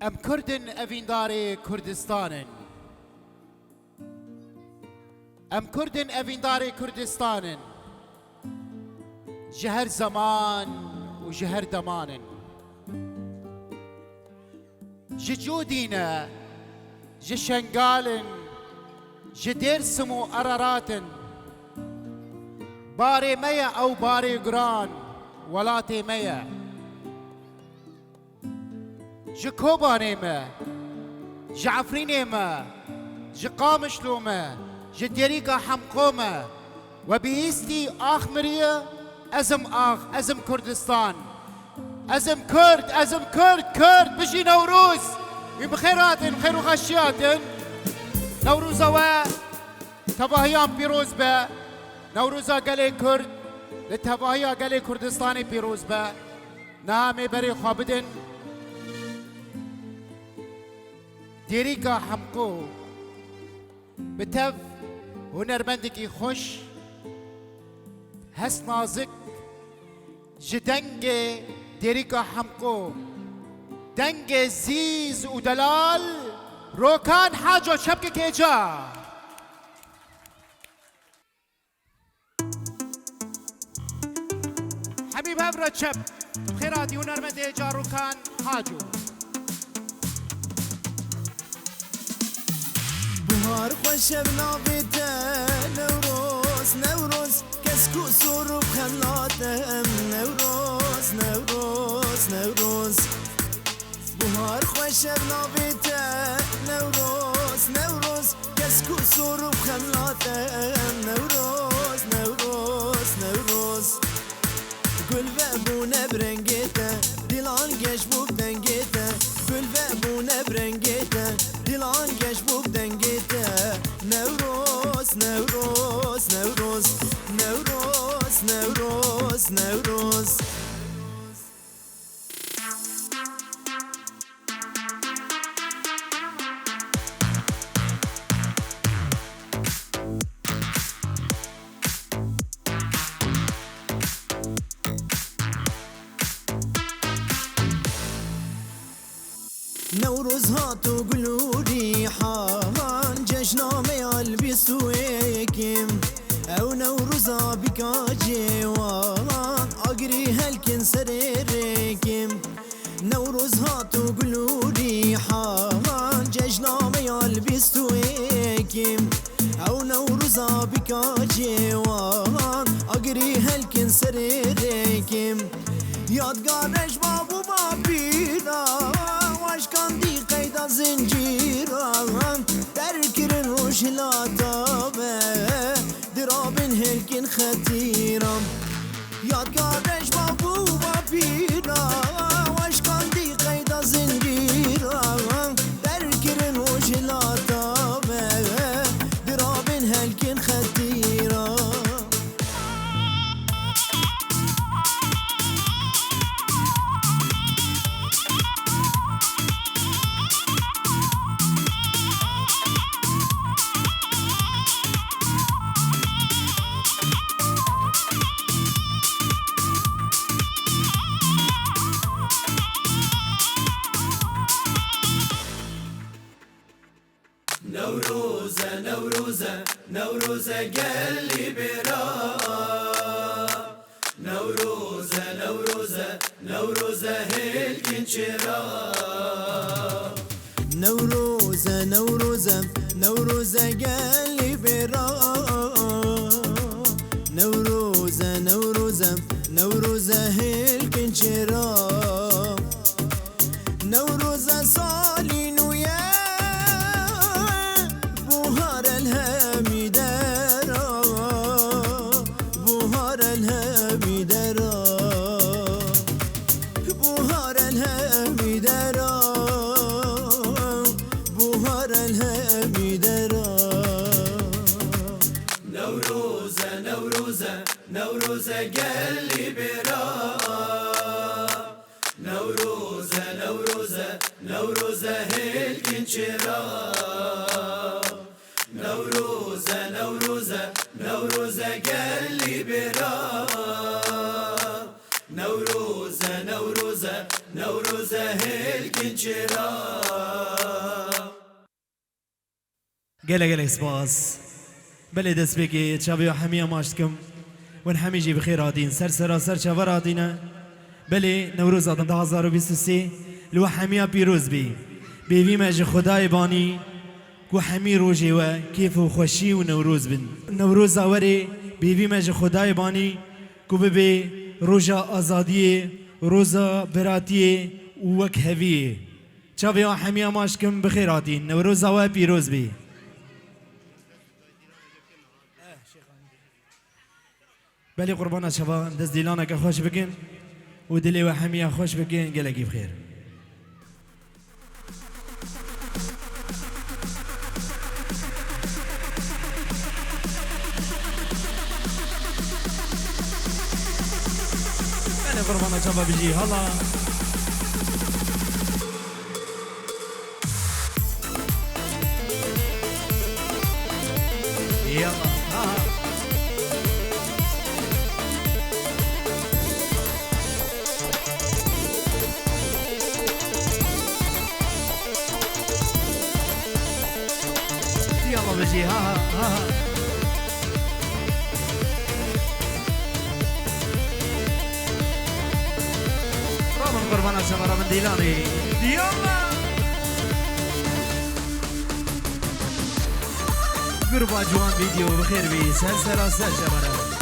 ام کردن اویندار کردستانن ام کردن اویندار کردستانن جهر زمان و جهر دمانن ججودينا جشنقالن جدرسم و أراراتن باري ميا أو باري قران ولاتي ميا جكوباني ما جعفريني ما جقامشلو ما جديريكا حمقوما وبيستي آخمرية أزم كردستان أزم كرد بجي نوروز بخيرات بخير وخشيات نوروز تباهيان بيروز با نوروزا قلي كرد لتباهيا قلي كردستاني بيروز با نامي بري خوابدن ديريكا حمقو بتف هنرمندكي خوش هس نازك جدنجي ديريكا حمقو دنگ زيز ودلال روكان حاجة شبكة كيجا حبيب هبرة شب خيراتي ونرمد إيجا روكان حاجو بهار خوش بنابته نوروز كسكو سور بخلاتم نوروز بهار خوش بنابته نوروز كسكو سور بخلاتم نوروز گل و بونه برنگیته دیلان گش بوب دنگیته گل و بونه برنگیته دیلان گش بوب دنگیته نوروز نوروز هاتو قلوري حان جشنامي البسو ايكم او نوروزا بكاجي وان اقري هلكن سريركم نوروز هاتو قلوري حان جشنامي البسو ايكم او نوروزا بكاجي وان اقري هلكن سريركم یادگارش بابو بابینا واشکان دی قیدا زنجیران در کرن روش لاتابه درابن هلکن خطیرم یادگارش بابو بابینا واشکان دی قیدا زنجیران در کرن روش لاتابه درابن هلکن خطیرم نوروزة قلي برا نوروزة هلكن شرا نوروزة قلي برا نوروزة هلكن شرا نوروزة صالين ويا بوهار الهامي دارا بوهار الهامي دارا بوهار الهامي دارا بوهار الهامي دارا نوروزة قلي برا نوروزة هلكن شرا نوروزة قلي برا نوروزة هلكن قلق سباس بله دست بگی چاوی و همه ماشتکم ون همه جی بخیر آدین سر چاور آدینه بله نوروز آدم 2023 لو همه پیروز بی بیوی مج خدای بانی کو همه روزی و کیف و خوشی و نوروز بن نوروز آوری بیوی مج خدای بانی کو ببی روزا آزادی روزا براتی و وک هوی چاوی و همه ماشتکم بخیر آدین نوروز آوری پیروز بی بلی قربان شبا دست دیلانه که خوش بکن و دلی و حمیه خوش بکن گلگی بخیر بلی قربان شبا بجی هلا يلا يلا بجي ها رامن قربان شباب رامن ديلاني يلا قربا جوان فيديو بخير بي سلسلة شباب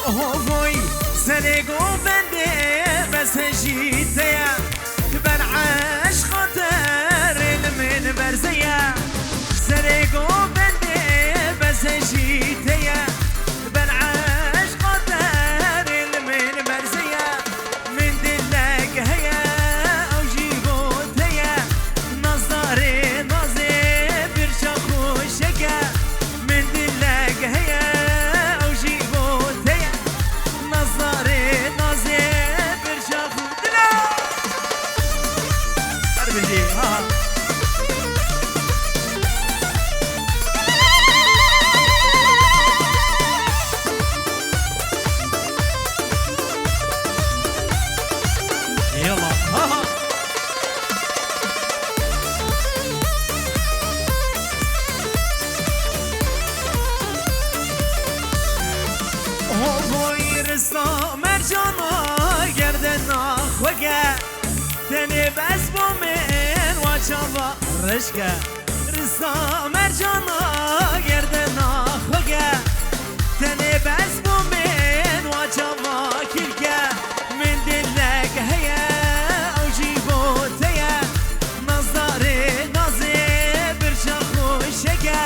هوی سرگو بنده بس جیته بر عشق خاطر من برزه سرگو بنده بس جیته بر عشق خاطر من برزه من دلك هيا او جيبوت هيا نظاري نظي برشا خوشك من دلك هيا تني بس بومن وشوا رشكا رسا مرجانا گردنا خوگا تني بس بومن وشوا كلكا من دلك هيا او جيبوت هيا نظاري نظي برشا خوشكا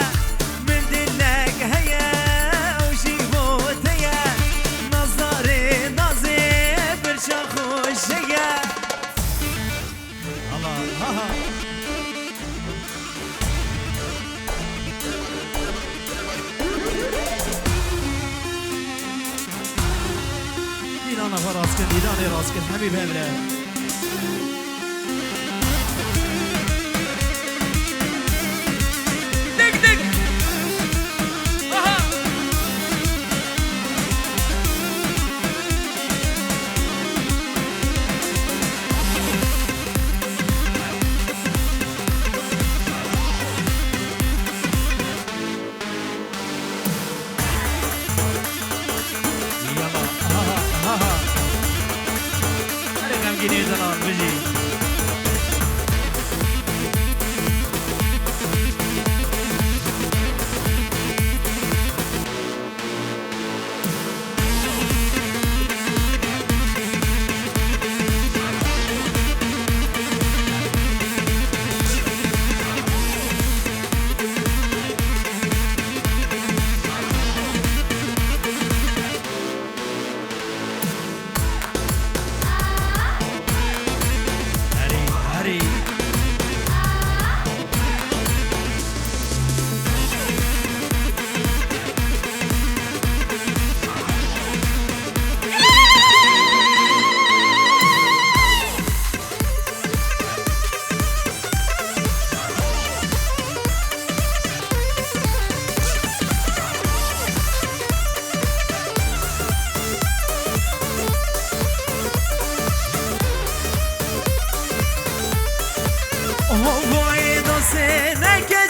من دلك هيا او جيبوت هيا نظاري نظي برشا خوشكا دیدانه راست کن دیدانه راست کن حبیب همره دق دق Gini zaman biji.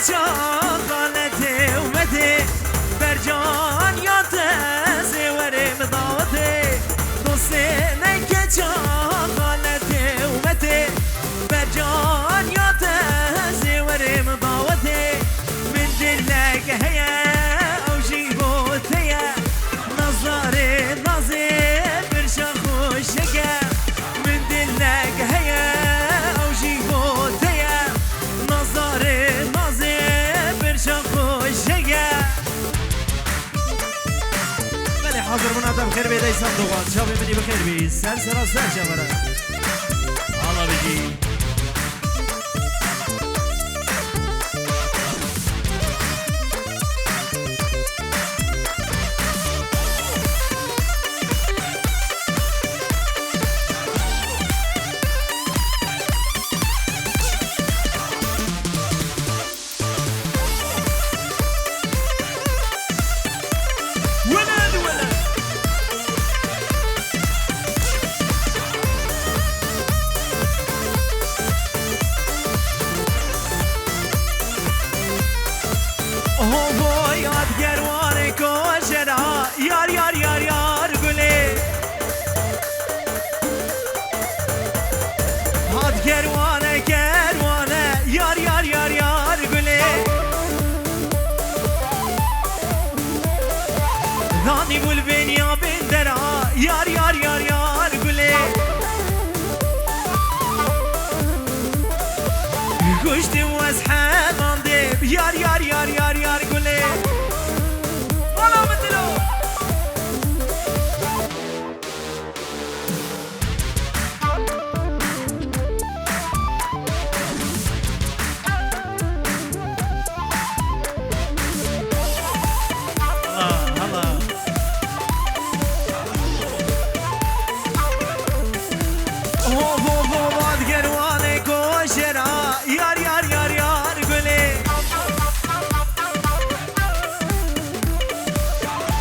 كجا خالتي ومدي برجان يا تزي ورم ضاوتي دوسيني كجا خالتي ومدي برجان يا تزي ورم ضاوتي من دلك هيا او جيبوتي نظري نظير برشا خوشك من دلك هيا او جيبوتي نظري نظير برشا خوشك بلي حاضر مناطق بخير بيدي صندوقات شابي مني بخير بي سلسلة سلسلة مرة الله بيجي Yar yar yar yar güle Had kervane kervane Yar yar yar yar güle Nani bul beni ya bindera Yar yar yar yar güle Kuştum veshan andib Yar yar yar yar yar güle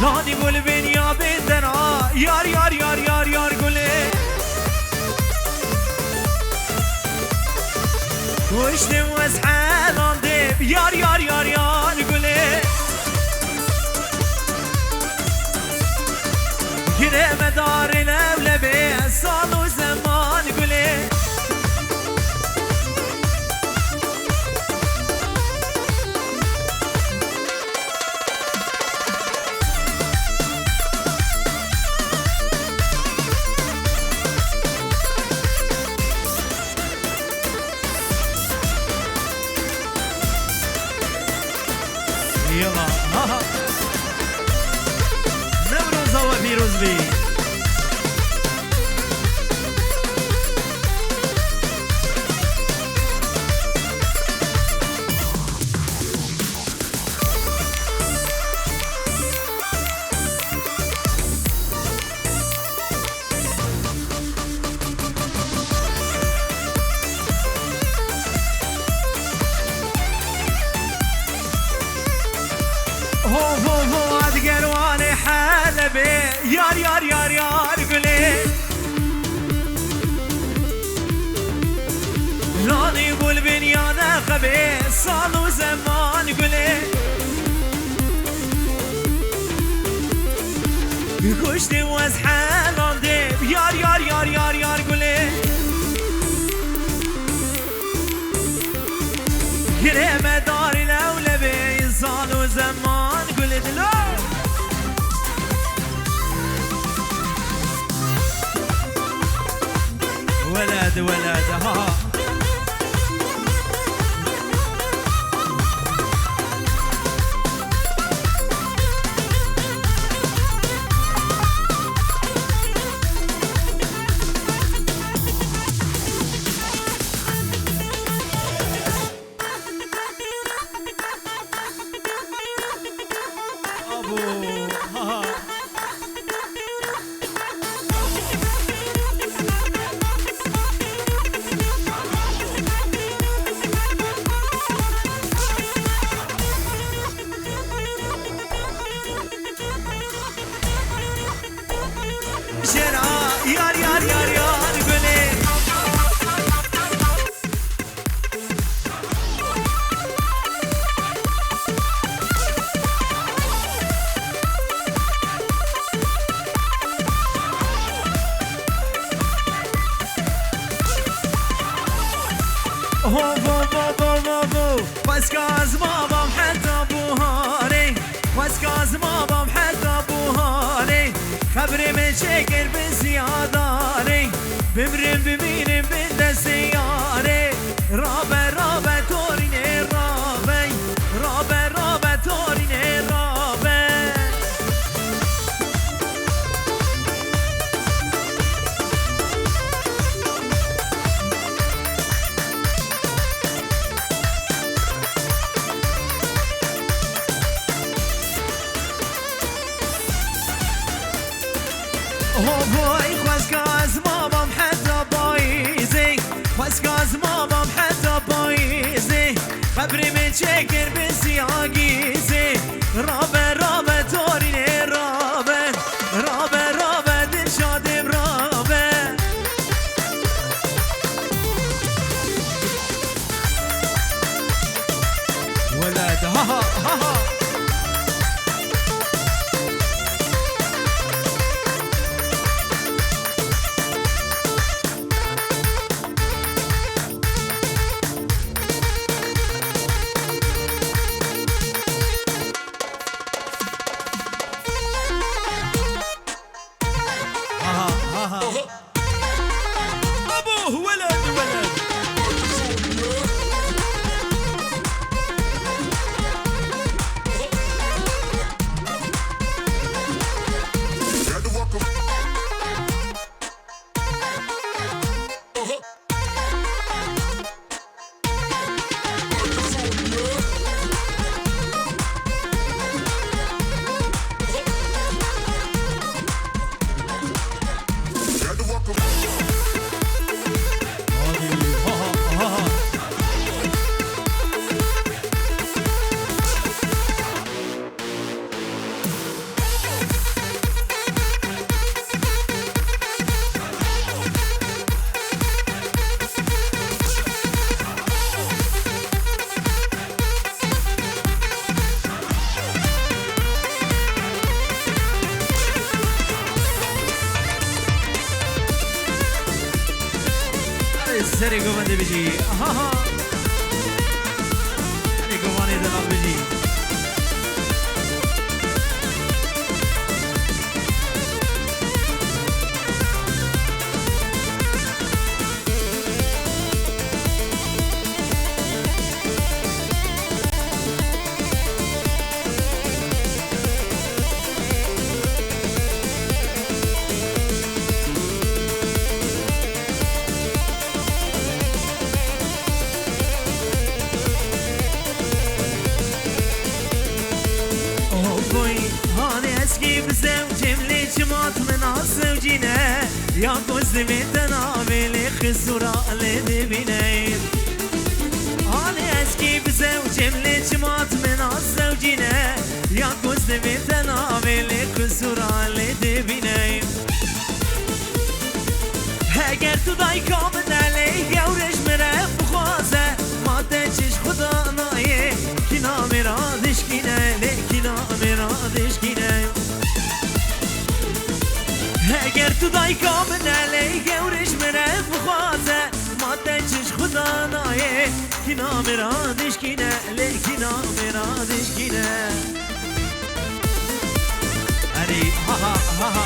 Nani gul bin ya bindera Yar yar yar yar yar gule Kuştum veshan andib Yar yar yar yar gule Gireme darin evlebi Salu zaman gule يلا نمروز وفيروز بي هو ادقرواني حلبي يار يار يار يار قولي راني بالبنيان خبي صالو زمان قولي كشتي وازحان رانديب يار يار يار يار يار قولي كريمة داري الأولبي صالو زمان قولي دلو ولد ولد ها هو واسكاز بابام حتى بوهاري واسكاز بابام حتى بوهاري خبري من شكر بزياداري بمرم بمينم بالدسياري رابا توريني رابا توريني رابا هوای خواسکاز مامام حتی بایزی خواسکاز مامام حتی بایزی قبری من چکر بسیاگیزی رابه تورینه رابه دل شادم رابه ولد ها أبوه ولد سری گوانده بجی سری گوانده دلال بجی يا قصدي تنامي خسورة لدبينين أنا أسكي بزوجي مليش مات من الزوجينة يا قصدي تنامي خسورة لدبينين هاجر تو دای کامل علی یورش میره بخوازه ما تنشش خدا نایه کینا میرادش کینه لیکینا میرادش کینه اگر تو دای کامل علی یورش میره بخوازه ما تنشش خدا نایه کینا میرادش کینه لیکینا میرادش کینه علی ها ها ها ها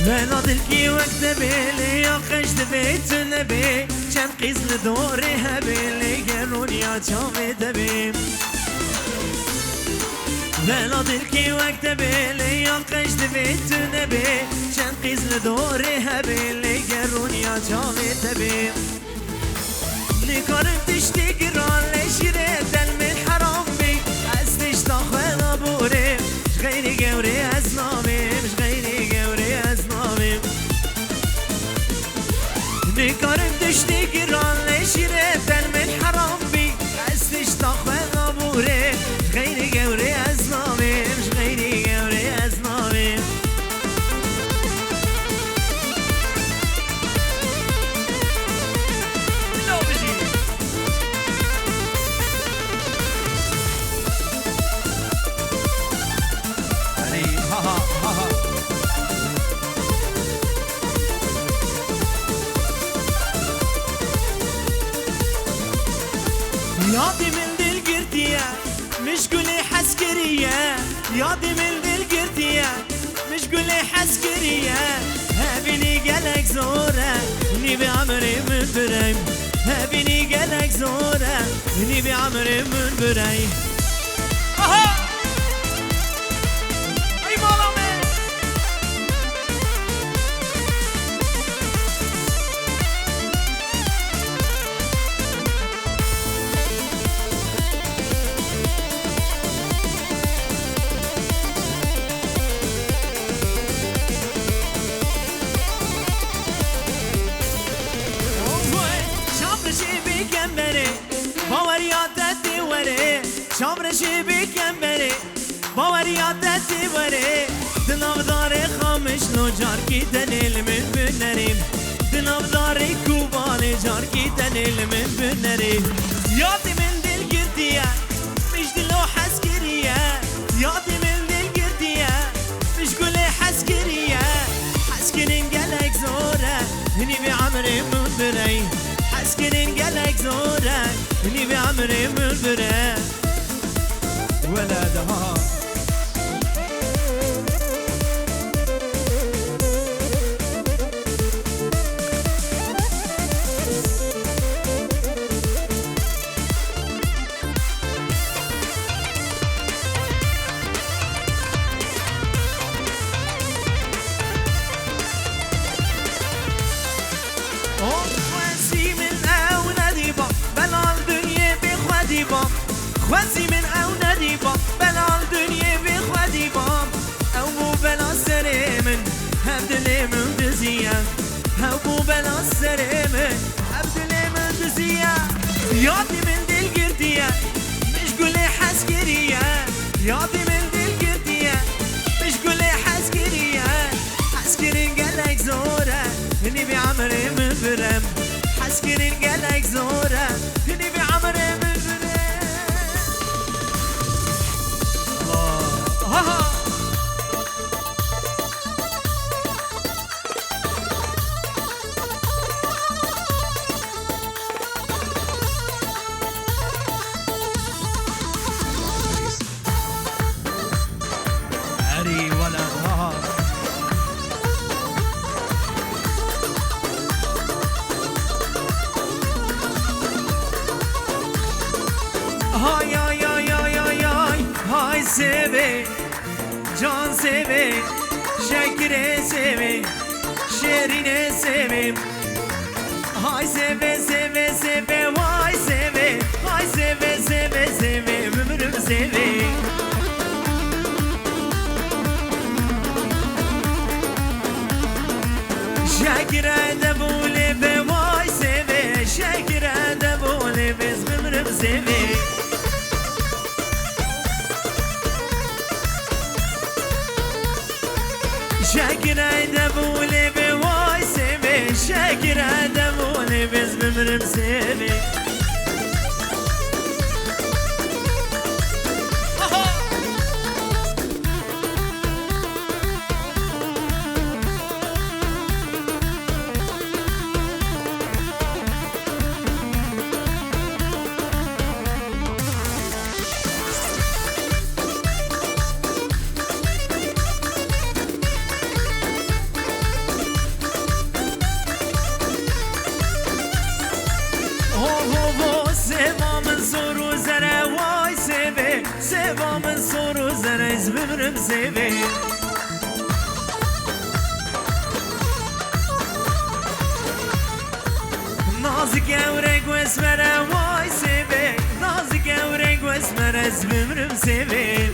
بلا دلكي واكتبي لي يا خشت بيت النبي كان قيس لدوري هبي لي قالون يا شامي دبي بلا دلكي واكتبي لي يا خشت بيت النبي كان قيس لدوري هبي لي قالون يا شامي دبي نكرم تشتي قران لشري دل من حرام بي أستش تاخذ أبوري مش غيري قوري أزنامي مش غيري قوري أزنامي نكرم تشتي قران لشري دل من حرام ياضي من دل قرتيا مش قولي حسكرية ياضي من دل قرتيا مش قولي حسكرية هابيني قالك زورة اني بعمري من براي هابيني قالك زورة اني بعمري من براي اي مالامي شامرشي بكمبري باورياتتي وري دناف داري خامش لو جاركي دنيل من بنريم دناف داري كوبالي جاركي دنيل من بنريم ياضي من دل قردية مش دلو حسكرية ياضي من دل قردية مش قولي حسكرية حسكرين قالك زورة هني بعمري من براي حسكرين قالك زورة هني بعمري من براي ولدها خوازي من أولادي باب بلا الدنيا بخوادي باب خوازي من أولادي باب بلا الدنيا بخوادي باب أو مو بلا سريمن هبدلي من دزيا أو مو بلا سريمن هبدلي من دزيا ياضي من دل قردية مش قولي حسكرية ياضي من دل قردية مش قولي حسكرية حسكرين قالك زورة هني بعمري من فرم حسكرين قالك زورة هني بعمري من فرم الله عري ولا ظهر هاي هاي هاي هاي هاي هاي هاي سيبي جان سيبي شكري سيبي شيرين سيبي هاي سيبي سيبي سيبي هاي سيبي هاي سيبي سيبي سيبي بمرم سيبي شكرا دبولي بواي سيبي شكرا دبولي بس بمرم سيبي شاكر دبولي بواي سيبي شاكر دبولي بس بمرم سيبي سيبا من صور وزرع واي سيبي سيبا من صور وزرع بمرم سيبي نازك اورق واسمر واي سيبي نازك اورق واسمر بمرم سيبي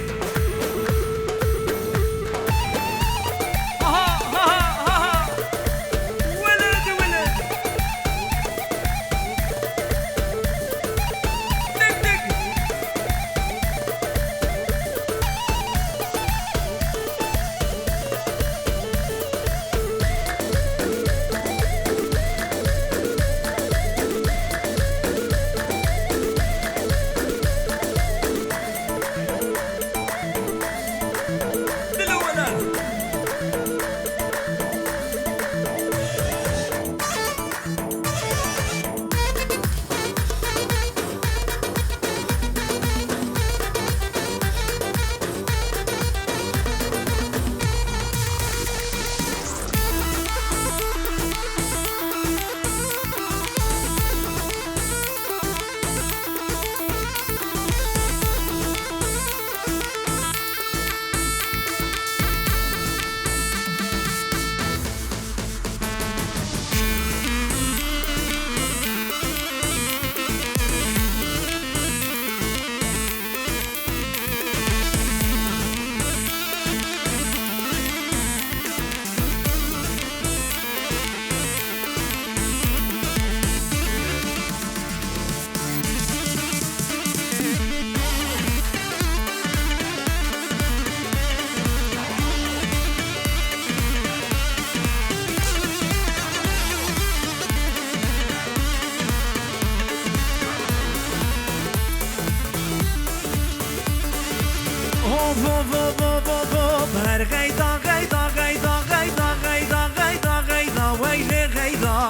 هر غیدا غیدا غیدا غیدا غیدا غیدا غیدا ویل غیدا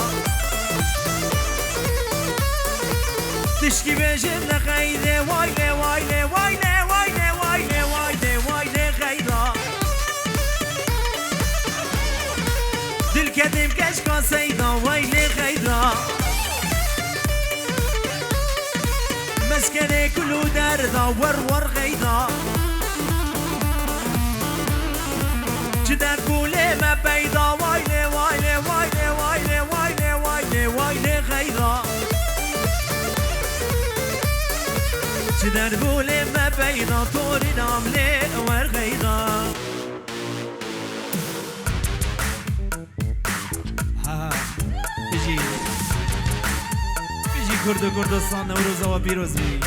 تشکی بجم لغیده ویل ویل ویل ویل ویل ویل ویل غیدا دل کدیم کشکا سیدا ویل غیدا مسکنه کلو دردا ور غیدا جدر بوله ما پیدا وایله وایله وایله وایله وایله وایله وایله غیدا جدر بوله ما پیدا طوری نامله ور غیدا ها بيجي كردستان نوروز و پیروز بی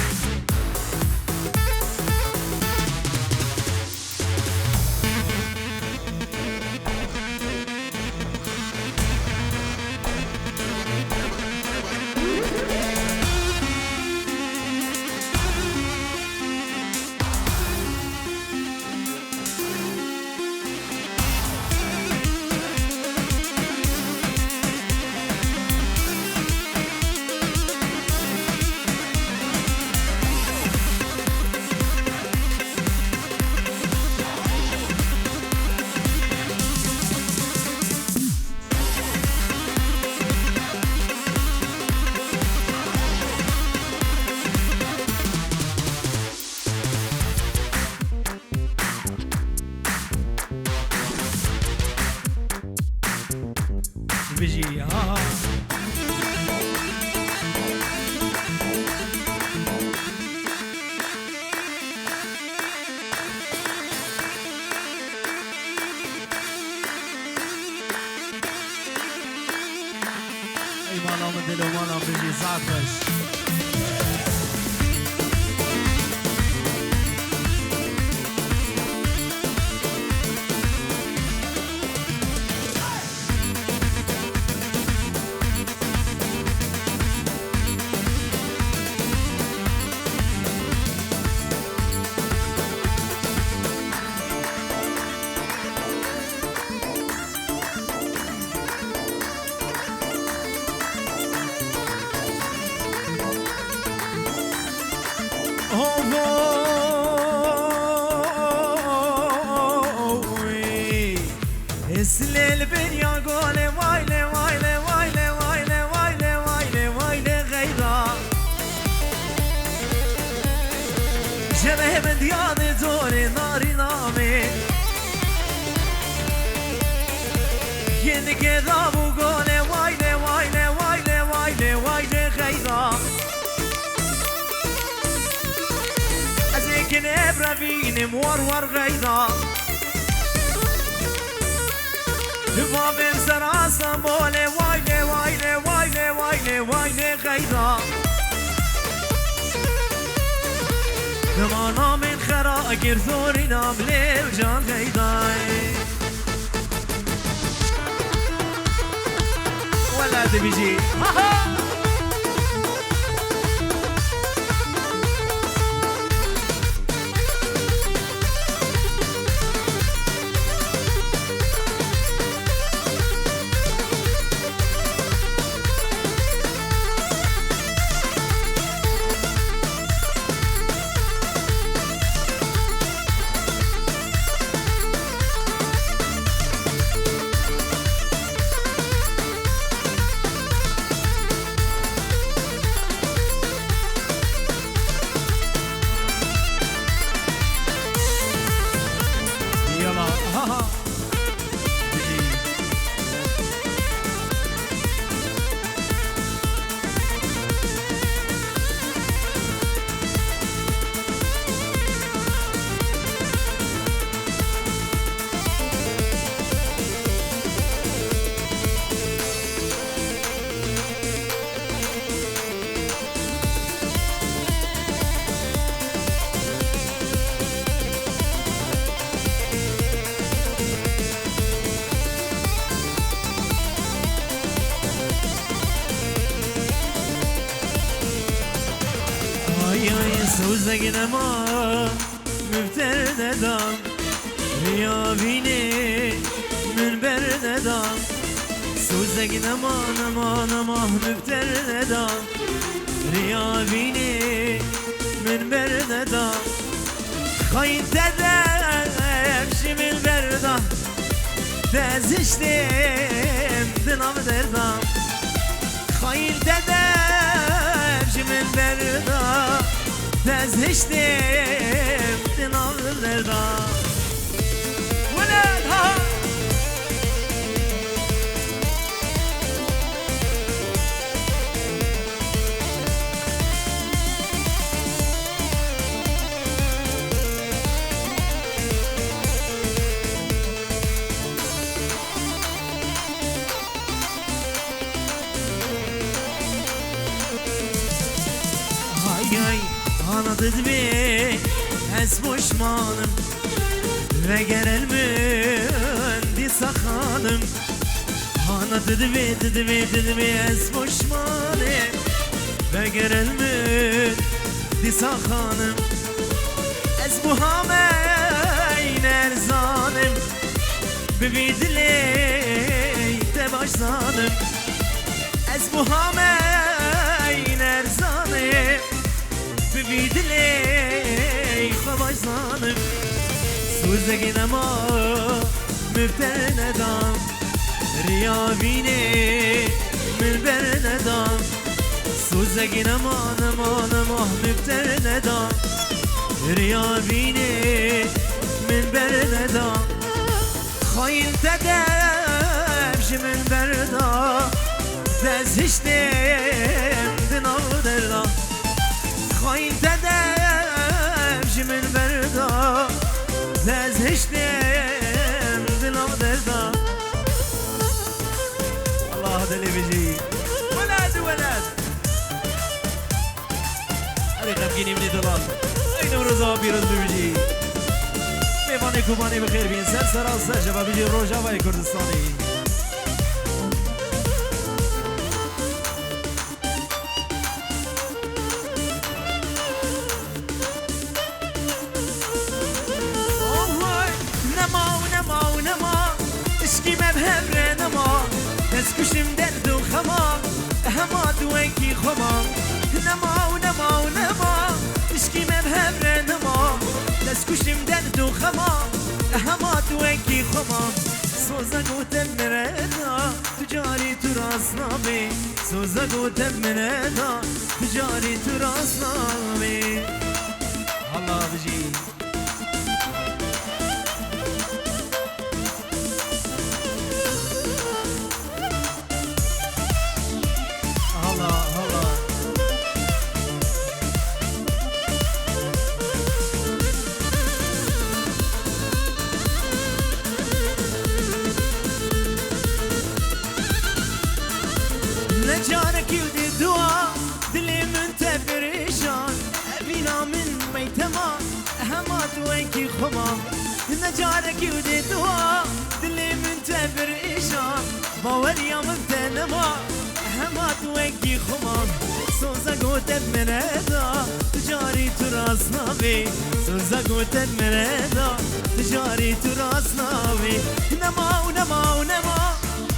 بيجي اي مالا مدلو مالا بيجي ساعة بس اسلل بنيا قولي وايلي وايلي وايلي وايلي وايلي وايلي وايلي غيدا شبه من دياني زوري ناري نامي ين كذاب وقولي وايلي وايلي وايلي وايلي وايلي غيدا ازيك نبرا فيني مورور غيدا بابم سراسم بوله وایله وایله وایله وایله وایله غیدا بمانا من خرا اگر زوری نام لیو جان غیدای ولد بیجی سوزنگ نما مفتر ندام ریا بینه من بر ندام سوزک نما نما نما مفتر ندام ریا بینه من بر ندام خواهی تدم شمل بردام دزشتم دنام دردام خواهی تدم شمل بردام دزشتم دنام دردام ولد ها anladı beni ez boşmanım ve gelmedi sakalım anladı beni ez boşmanım ve gelmedi sakalım ez bu hameyn erzanım bebidiley de başlanım ez bu hameyn erzanım bebidiley خبازانم سوزگی نما مفتر ندام ریا بینه من بر ندام سوزگی نما نما نما مفتر ندام ریا بینه من بر ندام خواهیم تدم شمن بردام دزشتم دناو دردام خواهی دادم جمن بردا دزهشتم دلم دردا الله دلی بجی ولد ولد علی غمگینی منی دلال این روزا بیروز بجی میوانی کوبانی بخیر بین سر سر جواب بجی روجاوای کردستانی دست کشم درد و خما هما دوانکی خما نما و نما و نما اشکی من همره نما دست کشم درد و خما هما دوانکی خما سوزا گوتم مردا تجاری تو راست نامی سوزا گوتم مردا تجاری تو راست نامی الله بجی جانك يودي دوا دلي من تفريشان أبينا من ميتما أهمات وينكي خمام نجارك يودي دوا دلي من تفريشان باوريا مبتنما أهمات وينكي خمام سوزا قوتت من هذا تجاري تراسنا بي سوزا قوتت من هذا تجاري تراسنا بي نما ونما ونما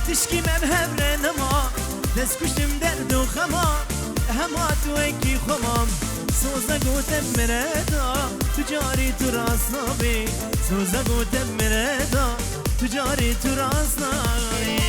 تشكي مبهبر نما دست کشتم درد و خما هما تو انکی خمام سوزا گوتم مردا تجاری تو راست نابی سوزا گوتم مردا تجاری تو راست نابی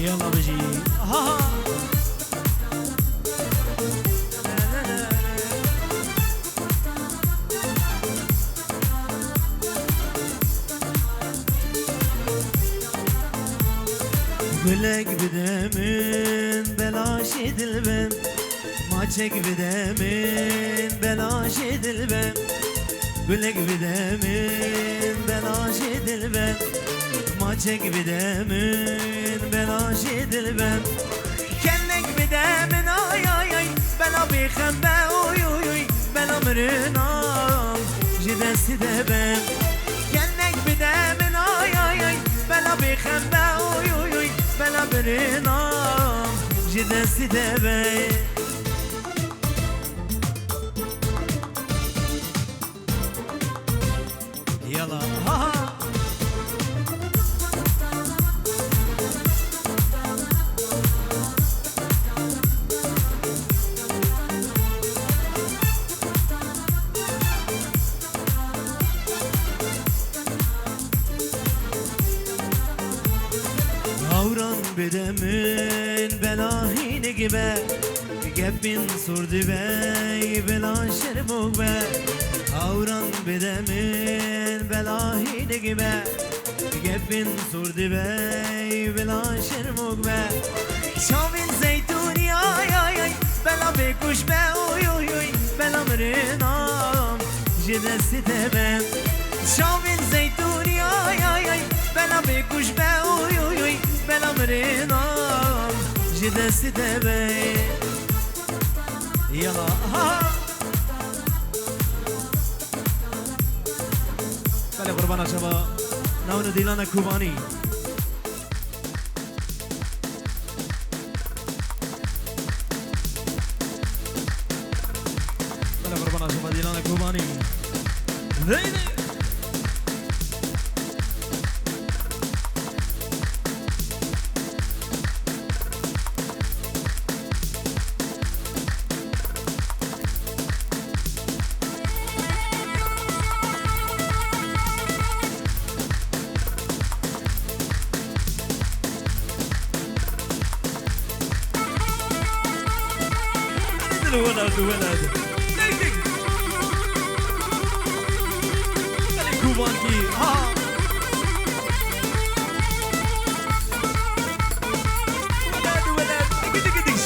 يلا بجي ها Gülek bidemin belaşı dilbem Maçek bidemin belaşı dilbem Gülek bidemin belaşı dilbem Maçek bidemin belaşı dilbem Kellek bidemin ay ay ay Bela bixembe oy oy oy Bela mırınam Jidesi de ben Kellek bidemin ay ay ay Bela bixembe oy oy oy Bela mırınam Jidesi de ben Yala ha ha Avran bedemin belahine gibi Gebin surdi bey bela şermuk be Avran bedemin belahine gibi Gebin surdi bey bela şermuk be Şavin zeytuni ay ay ay Bela bekuş be oy oy oy Bela mırınam Jidesi de ben Şavin zeytuni ay ay ay Bela bekuş be oy oy oy Bela mırınam Jidesi de ben Yala ha Bale قربانا شبا ناون ديلانا كوباني بله قربانا شبا ديلانا كوباني ذيني الولد ولد كوبانكي ها ولد ولد دق دق دق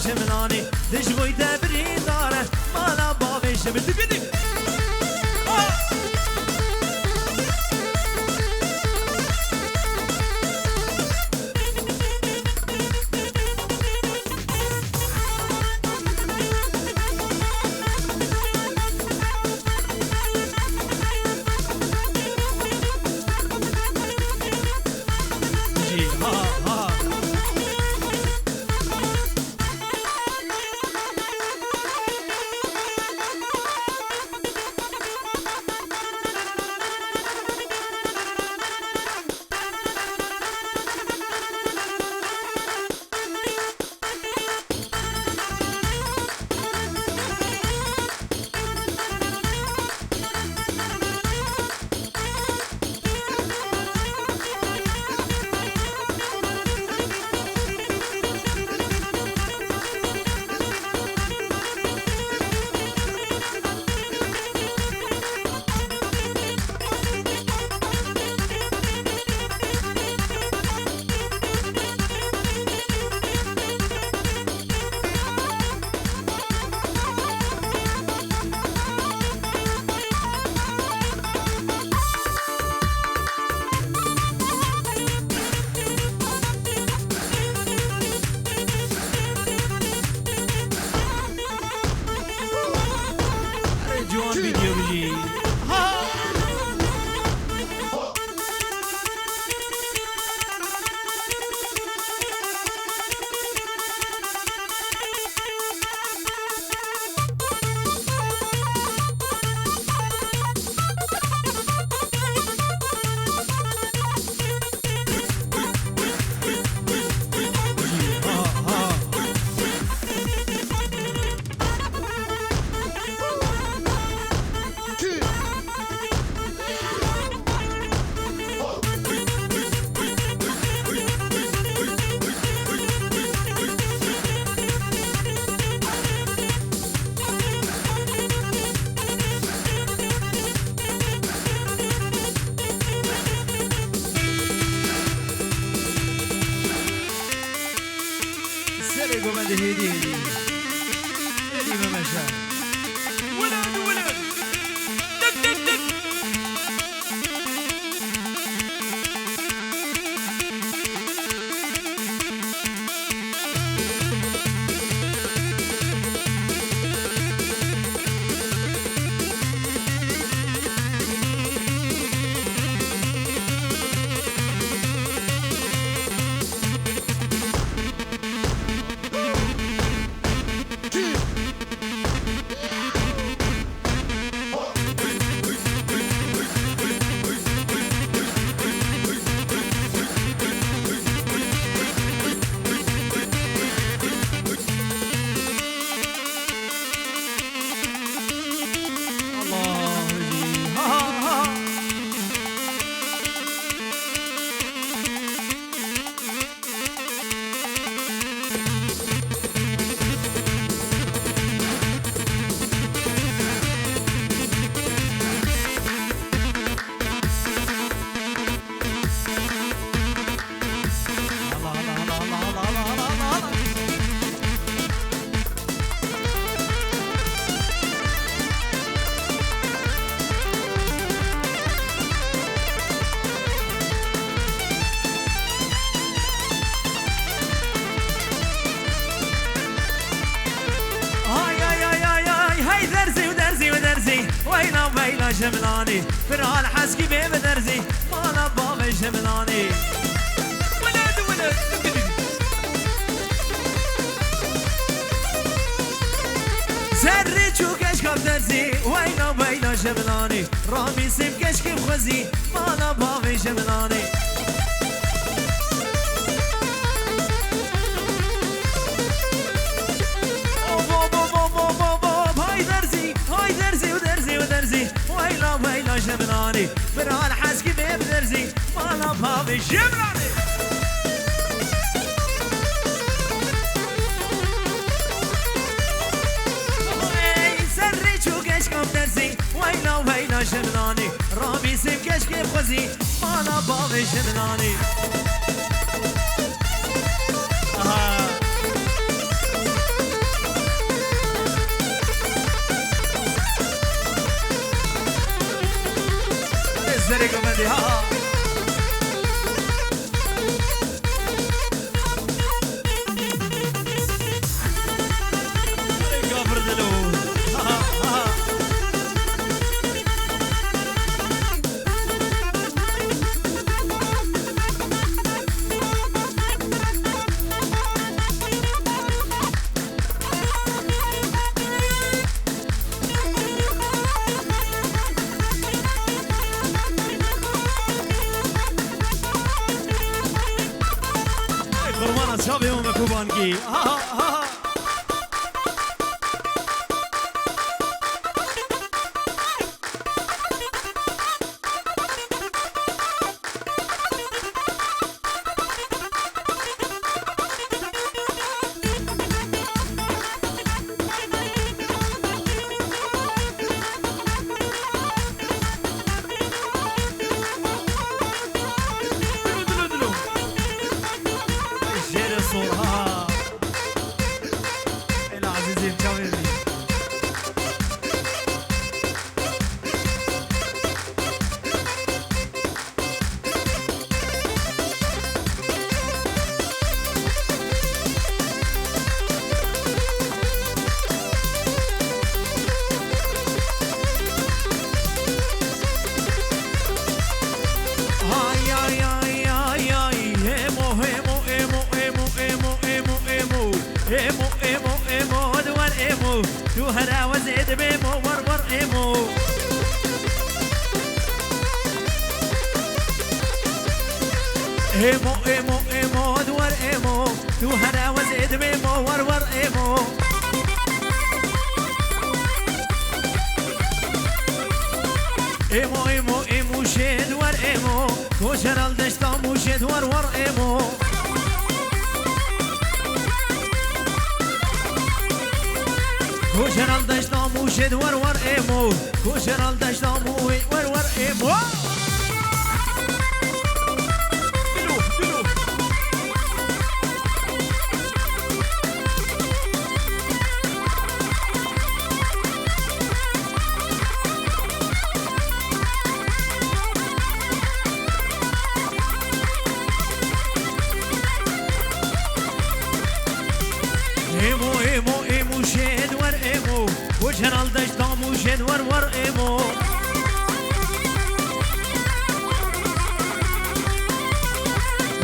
جملاني دجوي دبري داره مالا باوي جمل دبدي بيجي سرقوا من هدي ما مشى ولد دك دك دك ويلا جملاني فرال حسكي بيه بدرزي مالا بابا جملاني ولد زري چو کشکم درزی ویلا جملانی رامی سیم کشکم خوزی مالا بابا جملانی ويلا جملاني فرال حسكي بيه بدرزي مالا بابا جملاني سري چو کشکم درزی ويلا جملاني رامي سيم كشكي بخزي مالا بابا جملاني زرقوا مدي ها كفر دلو ها شابه هم کوبانگی تو هلا وزيد بيمو ور ايمو ايمو ايمو ايمو دور ايمو تو هلا وزيد بيمو ور ايمو ايمو ايمو ايمو شد ور ايمو كوشر الدشتامو شد ور ايمو كوشر الدشتامو شد ور ايمو كوشر الدشتامو ور ايمو ايمو ايمو ايمو شد ور ايمو وجهن الدشتامو شد ور ايمو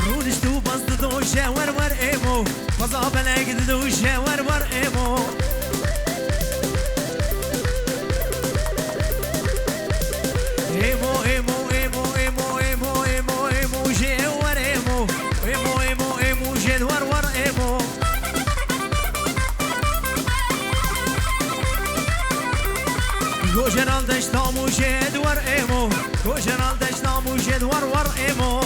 رودش تو بزد دوشه ور ايمو بزا بلگد دوشه ور ايمو ايمو ايمو ايمو ايمو ايمو ايمو ايمو شد ور ايمو ايمو ايمو ايمو شد ور ايمو كوشنال دشتامو شد ور ايمو كوشنال دشتامو شد ور ايمو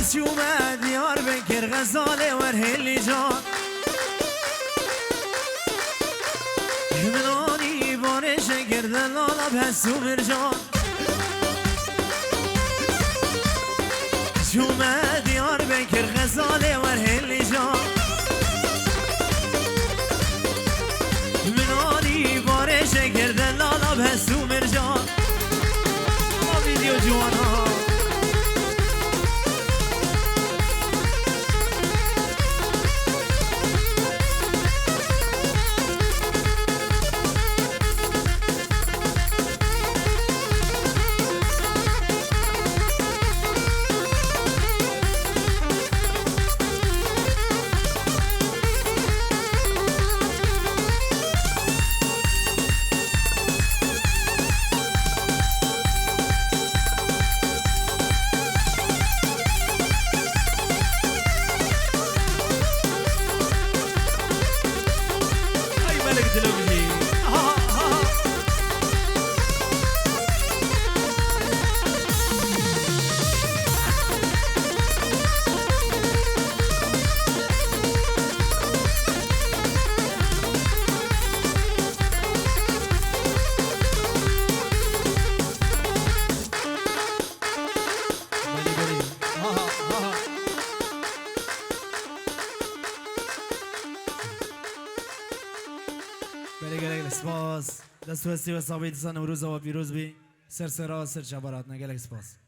باز اومد یار بکر غزاله ور هلی جان منانی بارش گردن لالا بسو مرجان اومد یار بکر غزاله ور هلی جان منانی بارش گردن لالا بسو مرجان ما ویدیو جوانا بله سپاس دست وستی و ثابت سان امروز و پیروز بی سر سرا سر چبارات نگلک سپاس